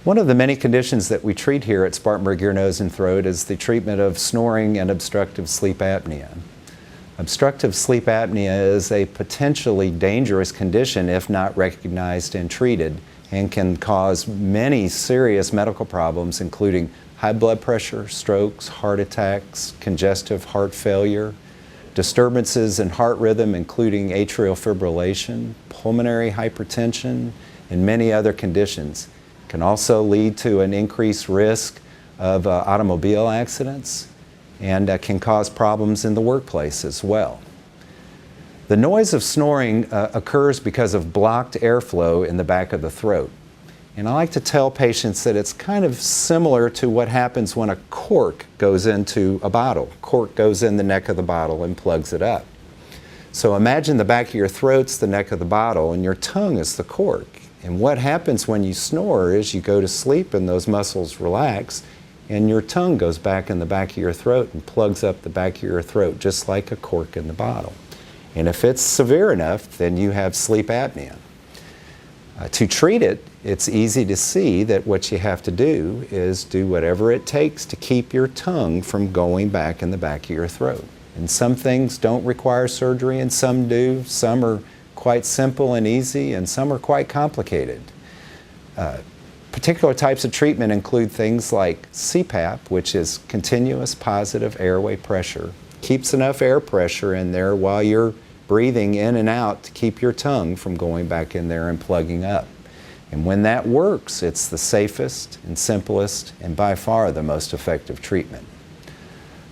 One of the many conditions that we treat here at Spartanburg Ear, Nose, and Throat is the treatment of snoring and obstructive sleep apnea. Obstructive sleep apnea is a potentially dangerous condition if not recognized and treated, and can cause many serious medical problems, including high blood pressure, strokes, heart attacks, congestive heart failure, disturbances in heart rhythm including atrial fibrillation, pulmonary hypertension, and many other conditions. It can also lead to an increased risk of automobile accidents, and can cause problems in the workplace as well. The noise of snoring occurs because of blocked airflow in the back of the throat. And I like to tell patients that it's kind of similar to what happens when a cork goes into a bottle. Cork goes in the neck of the bottle and plugs it up. So imagine the back of your throat's the neck of the bottle and your tongue is the cork. And what happens when you snore is you go to sleep and those muscles relax, and your tongue goes back in the back of your throat and plugs up the back of your throat just like a cork in the bottle. And if it's severe enough, then you have sleep apnea. To treat it, it's easy to see that what you have to do is do whatever it takes to keep your tongue from going back in the back of your throat. And some things don't require surgery and some do. Some are quite simple and easy, and some are quite complicated. Particular types of treatment include things like CPAP, which is continuous positive airway pressure. Keeps enough air pressure in there while you're breathing in and out to keep your tongue from going back in there and plugging up. And when that works, it's the safest and simplest and by far the most effective treatment.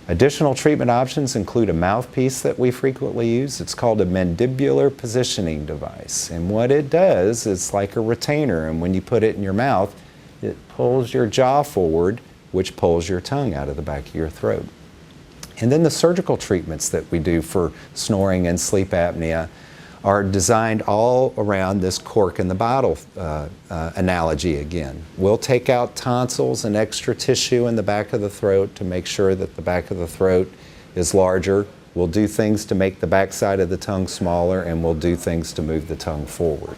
Additional treatment options include a mouthpiece that we frequently use. It's called a mandibular positioning device. And what it does is like a retainer, and when you put it in your mouth, it pulls your jaw forward, which pulls your tongue out of the back of your throat. And then the surgical treatments that we do for snoring and sleep apnea are designed all around this cork in the bottle analogy again. We'll take out tonsils and extra tissue in the back of the throat to make sure that the back of the throat is larger. We'll do things to make the back side of the tongue smaller, and we'll do things to move the tongue forward.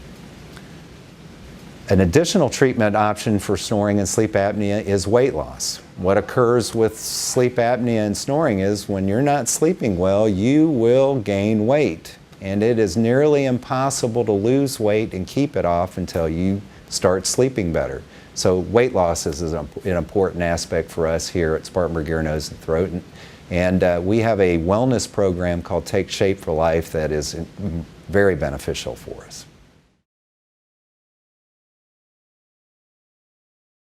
An additional treatment option for snoring and sleep apnea is weight loss. What occurs with sleep apnea and snoring is when you're not sleeping well, you will gain weight. And it is nearly impossible to lose weight and keep it off until you start sleeping better. So weight loss is an important aspect for us here at Spartanburg Ear, Nose, and Throat. And we have a wellness program called Take Shape for Life that is very beneficial for us.